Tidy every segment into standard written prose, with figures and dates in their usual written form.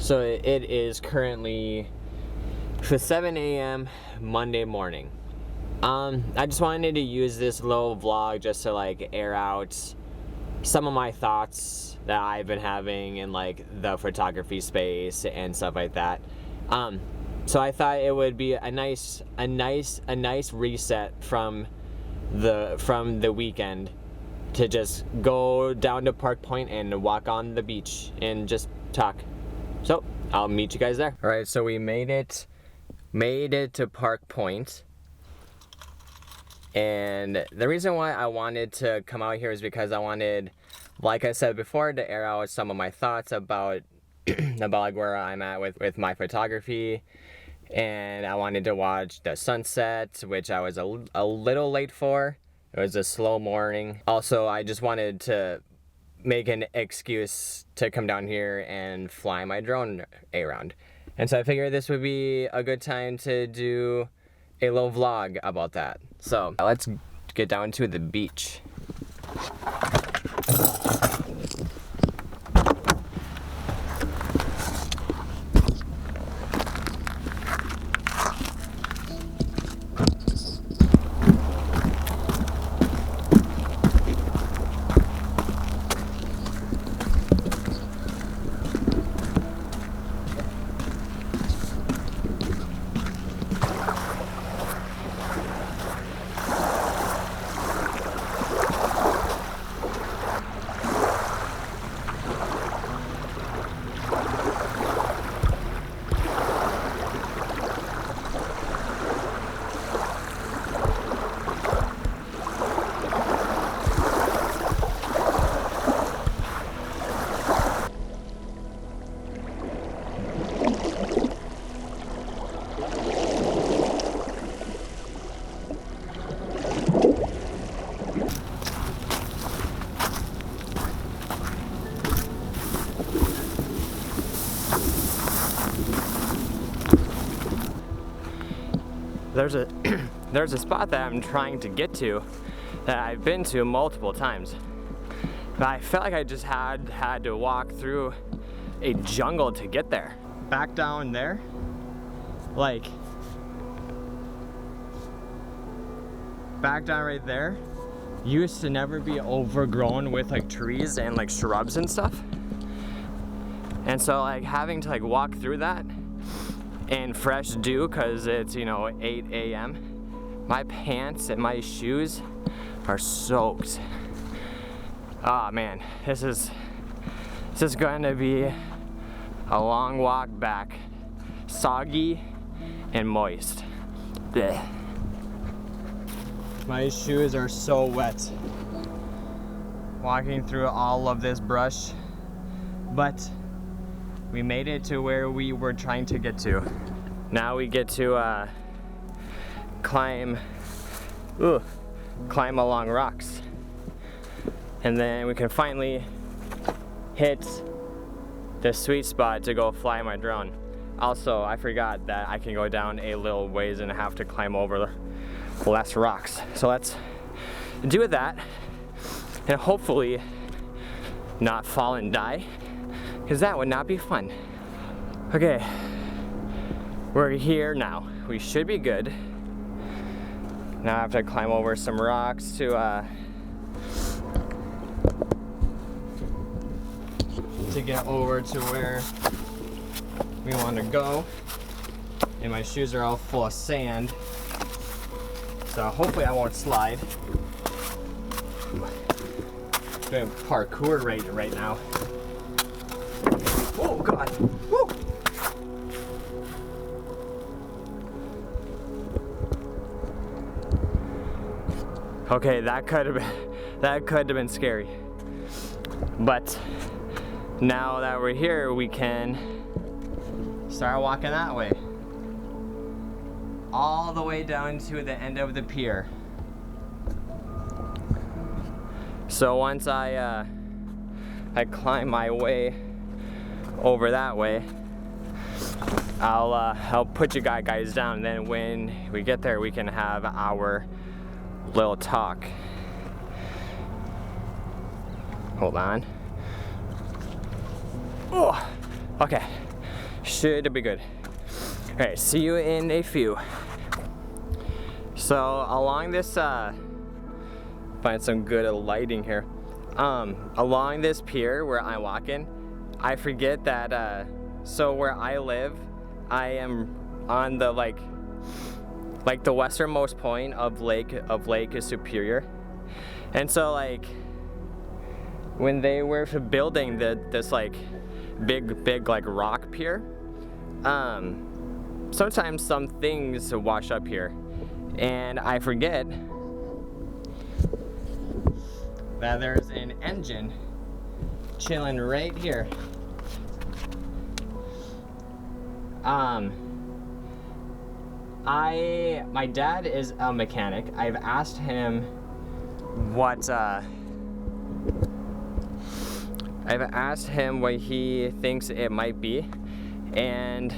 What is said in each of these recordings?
So it is currently 7 a.m. Monday morning. I just wanted to use this little vlog just to like air out some of my thoughts that I've been having in like the photography space and stuff like that. So I thought it would be a nice reset from the weekend to just go down to Park Point and walk on the beach and just talk. So I'll meet you guys there. All right, so we made it to Park Point. And the reason why I wanted to come out here is because I wanted, like I said before, to air out some of my thoughts about like where I'm at with my photography. And I wanted to watch the sunset, which I was a little late for. It was a slow morning. Also, I just wanted to make an excuse to come down here and fly my drone around. And so I figured this would be a good time to do a little vlog about that. So let's get down to the beach. There's a spot that I'm trying to get to that I've been to multiple times, but I felt like I just had to walk through a jungle to get there. Back down there, like back down right there, used to never be overgrown with like trees and like shrubs and stuff, and so like having to like walk through that in fresh dew, because it's 8 a.m. My pants and my shoes are soaked. Oh man, this is going to be a long walk back, soggy and moist. Blech. My shoes are so wet walking through all of this brush, but we made it to where we were trying to get to. Now we get to climb along rocks, and then we can finally hit the sweet spot to go fly my drone. Also, I forgot that I can go down a little ways and have to climb over less rocks. So let's do that and hopefully not fall and die, because that would not be fun. Okay, we're here now. We should be good. Now I have to climb over some rocks to get over to where we want to go. And my shoes are all full of sand, so hopefully I won't slide. Doing parkour right now. Oh God! Woo! Okay, that could have been scary. But now that we're here, we can start walking that way, all the way down to the end of the pier. So once I climb my way over that way, I'll put you guys down, and then when we get there, we can have our little talk. Hold on. Oh, okay. Should be good. Alright, see you in a few. So along this, find some good lighting here. Along this pier where I'm walking, I forget that, so where I live, I am on the like the westernmost point of Lake Superior. And so like, when they were building this like big like rock pier, sometimes some things wash up here, and I forget that there's an engine chilling right here. My dad is a mechanic. I've asked him what he thinks it might be, and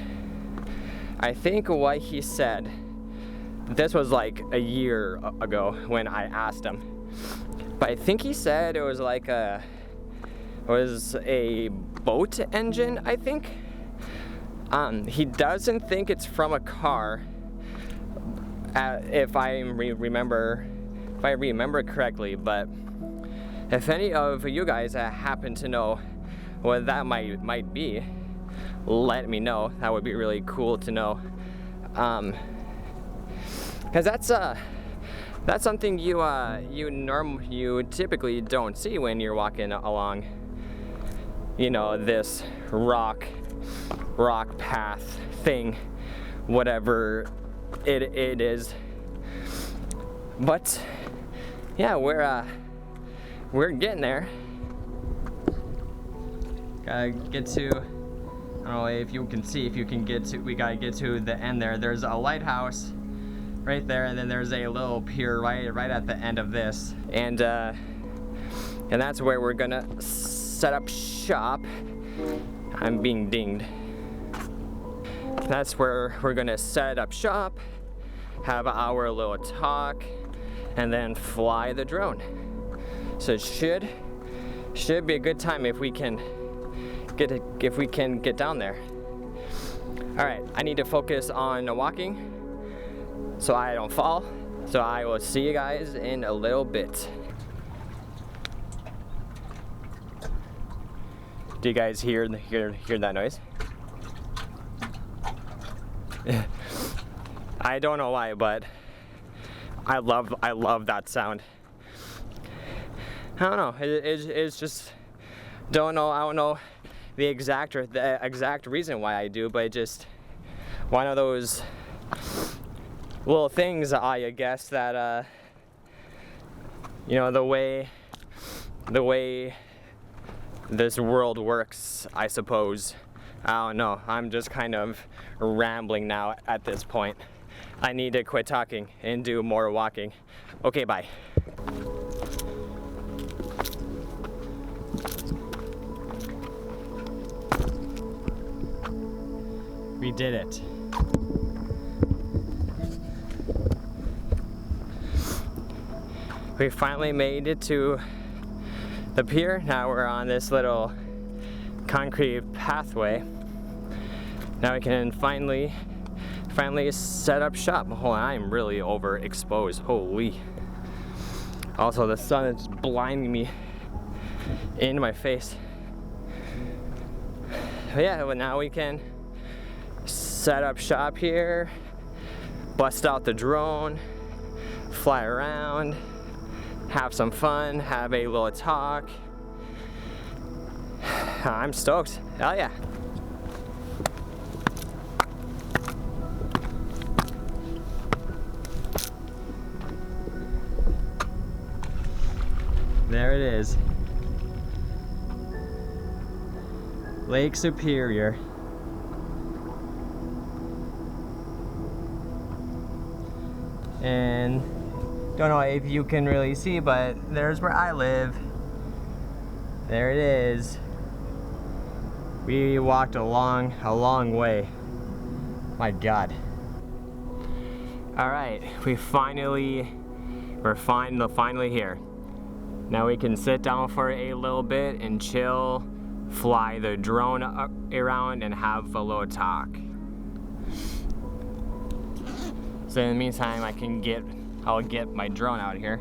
I think what he said, this was like a year ago when I asked him, but I think he said it was like a boat engine, I think. He doesn't think it's from a car, if I remember correctly, but if any of you guys happen to know what that might be, let me know. That would be really cool to know, because that's something you typically don't see when you're walking along, you know, this rock path thing, whatever it is. But yeah, we're getting there. Gotta get to, I don't know if you can see, we gotta get to the end there. There's a lighthouse right there, and then there's a little pier right at the end of this. And that's where we're gonna set up shop. I'm being dinged. That's where we're gonna set up shop, have our little talk, and then fly the drone. So it should be a good time if we can get down there. All right, I need to focus on walking so I don't fall. So I will see you guys in a little bit. Do you guys hear that noise? I don't know why, but I love that sound. I don't know. It's just I don't know the exact reason why I do, but just one of those little things, I guess, that you know, the way this world works, I suppose. I don't know. I'm just kind of rambling now at this point. I need to quit talking and do more walking. Okay, bye. We did it. We finally made it to the pier. Now we're on this little concrete pathway. Now we can finally set up shop. Oh, I'm really overexposed. Holy. Also, the sun is blinding me in my face. But yeah, well, now we can set up shop here, bust out the drone, fly around, have some fun, have a little talk. I'm stoked. Hell yeah. There it is. Lake Superior. And don't know if you can really see, but there's where I live. There it is. We walked a long way. My God. All right, we're finally here. Now we can sit down for a little bit and chill, fly the drone around and have a little talk. So in the meantime, I'll get my drone out here.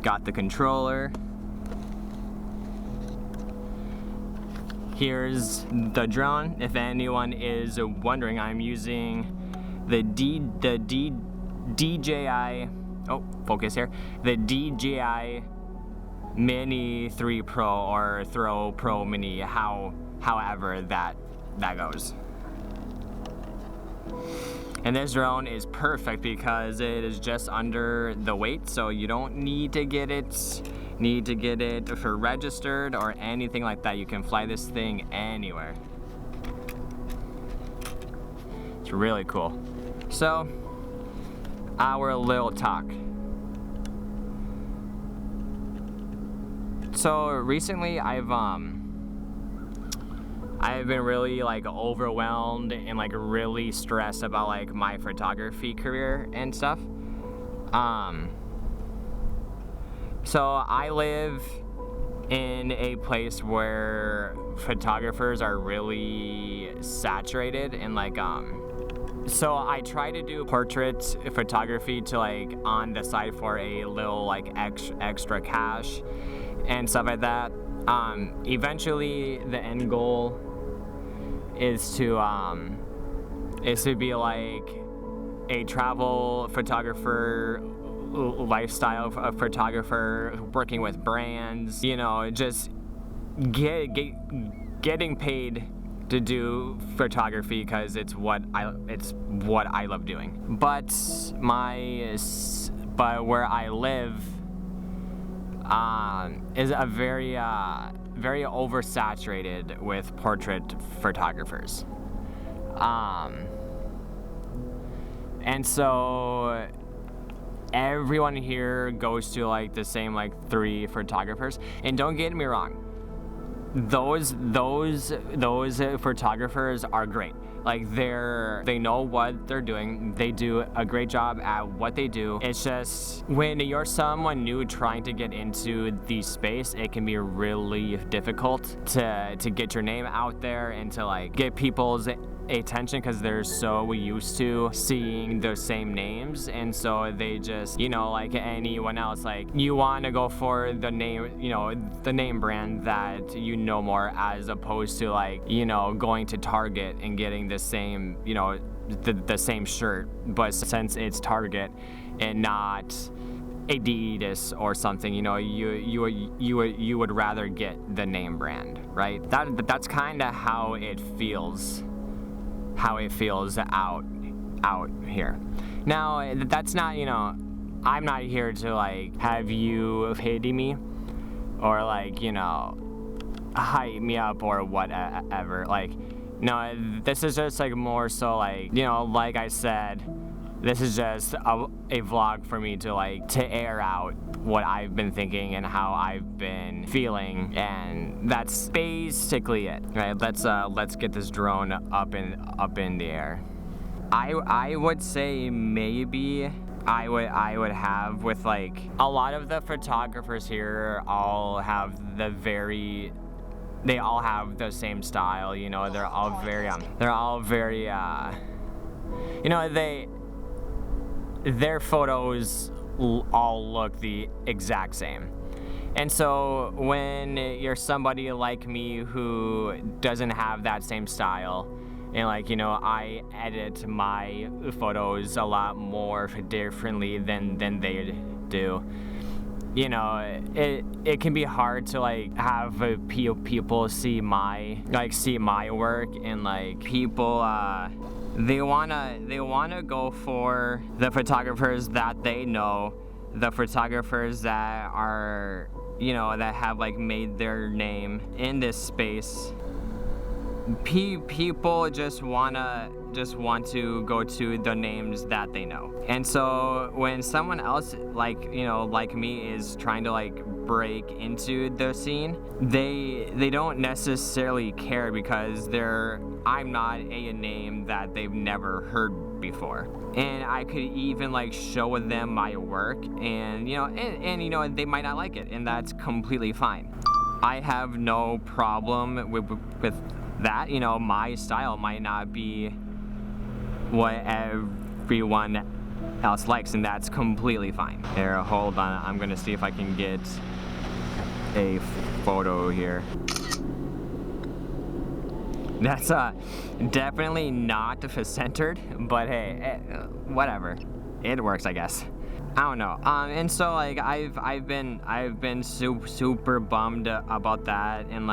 Got the controller. Here's the drone. If anyone is wondering, I'm using the DJI. Oh, focus here. The DJI Mini 3 Pro or Throw Pro Mini. However that goes. And this drone is perfect because it is just under the weight, so you don't need to get it for registered or anything like that. You can fly this thing anywhere. It's really cool. So, our little talk. So recently I've been really like overwhelmed and like really stressed about like my photography career and stuff. So I live in a place where photographers are really saturated and like so I try to do portrait photography to like on the side for a little like extra cash and stuff like that. Eventually the end goal is to be like a travel photographer, lifestyle photographer, working with brands, you know, just getting paid to do photography because it's what I love doing. But where I live is a very oversaturated with portrait photographers. And so everyone here goes to like the same like 3 photographers. And don't get me wrong, those photographers are great. Like they know what they're doing. They do a great job at what they do. It's just when you're someone new trying to get into the space, it can be really difficult to get your name out there and to like get people's attention because they're so used to seeing the same names, and so they just, you know, like anyone else, like you want to go for the name, you know, the name brand that you know more, as opposed to like, you know, going to Target and getting the same, you know, the same shirt, but since it's Target and not Adidas or something, you know, you would rather get the name brand, right? That's kind of how it feels out here. Now, that's not, you know, I'm not here to like have you pity me or like, you know, hype me up or whatever. Like, no, this is just like more so like, you know, like I said, this is just a vlog for me to like to air out what I've been thinking and how I've been feeling, and that's basically it. Right? Let's get this drone up in the air. I would say maybe I would have, with like a lot of the photographers here all have they all have the same style, you know, they're all very you know, their photos all look the exact same. And so when you're somebody like me who doesn't have that same style, and like, you know, I edit my photos a lot more differently than they do, you know, it can be hard to like have people see my work, and like people they wanna go for the photographers that they know, the photographers that are, you know, that have like made their name in this space. People just wanna just want to go to the names that they know. And so when someone else like me is trying to like break into the scene, they don't necessarily care because I'm not a name that they've never heard before. And I could even like show them my work, and they might not like it, and that's completely fine. I have no problem with that. My style might not be what everyone else likes, and that's completely fine. Here, hold on, I'm gonna see if I can get a photo here. That's definitely not centered, but hey, whatever, it works, I guess. I don't know. And so like I've been super bummed about that, and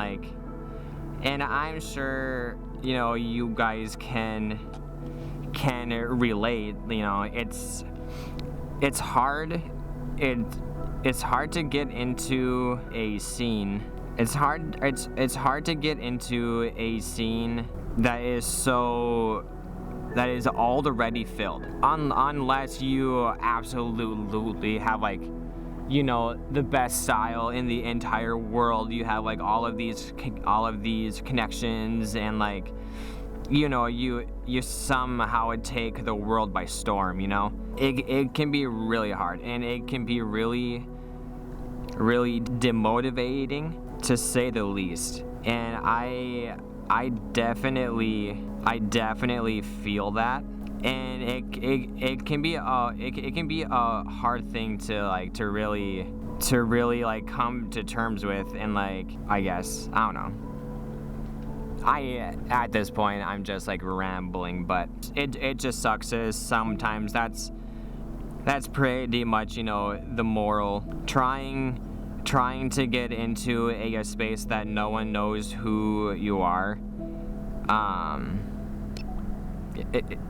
I'm sure you guys can relate. It's hard. It's hard to get into a scene. It's hard to get into a scene that is already filled, unless you absolutely have the best style in the entire world. You have like all of these connections, and you somehow take the world by storm. It can be really hard, and it can be really demotivating, to say the least. And I definitely feel that, and it can be a hard thing to really come to terms with, and I guess, I don't know. At this point I'm just rambling, but it just sucks. Sometimes that's pretty much the moral. Trying to get into a space that no one knows who you are,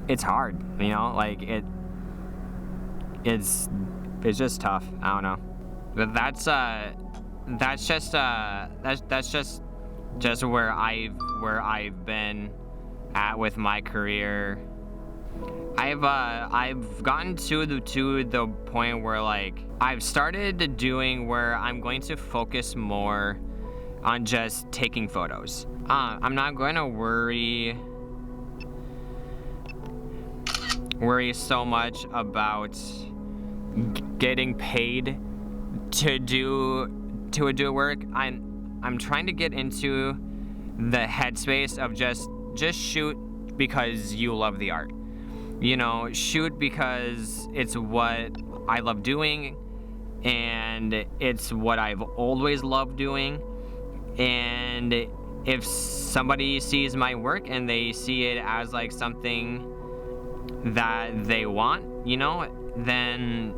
it's hard, it's just tough. I don't know, but that's just where I've been at with my career. I've gotten to the point where I've started doing where I'm going to focus more on just taking photos. I'm not going to worry so much about getting paid to do work. I'm trying to get into the headspace of just shoot because you love the art. Shoot because it's what I love doing, and it's what I've always loved doing. And if somebody sees my work and they see it as something that they want, then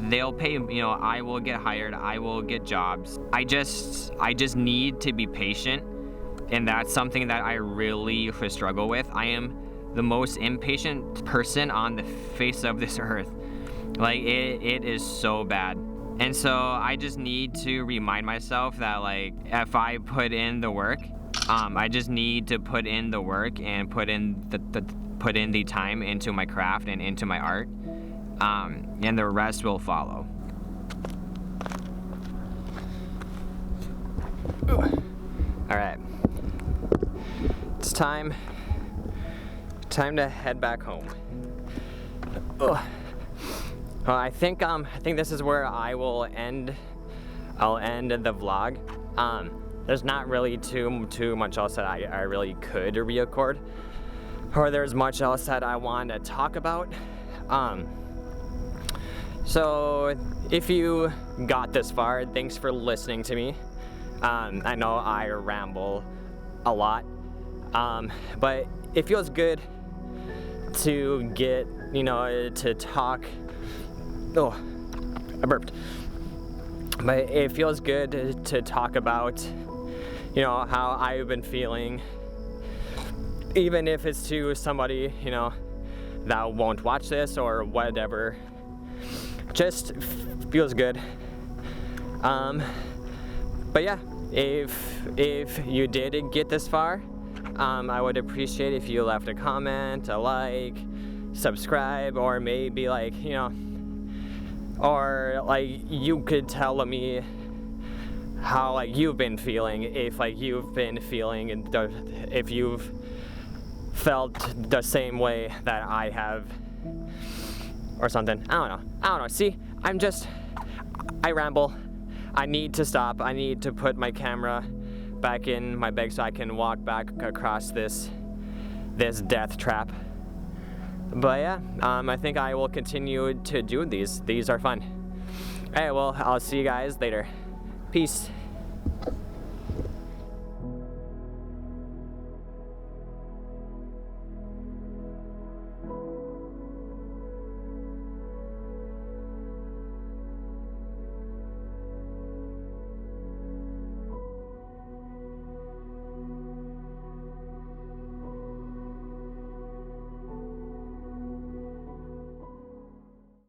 they'll pay. I will get hired, I will get jobs. I just need to be patient, and that's something that I really struggle with. I am the most impatient person on the face of this earth. It is so bad. And so I just need to remind myself that if I put in the work, I just need to put in the work and put in the time into my craft and into my art, and the rest will follow. All right, it's time to head back home. Well, I think this is where I'll end the vlog. There's not really too much else that I really could re-record, or there's much else that I want to talk about. So if you got this far, thanks for listening to me. I know I ramble a lot, but it feels good to get, to talk. Oh, I burped. But it feels good to talk about, how I've been feeling, even if it's to somebody, that won't watch this or whatever. Just feels good. But yeah, if you did get this far, I would appreciate if you left a comment, a like, subscribe, or maybe like, you know, or like you could tell me how like you've been feeling, if like you've been feeling, and if you've felt the same way that I have, or something. I don't know. See, I ramble. I need to stop. I need to put my camera back in my bag so I can walk back across this death trap. But yeah, I think I will continue to do these. These are fun. Alright, well, I'll see you guys later. Peace.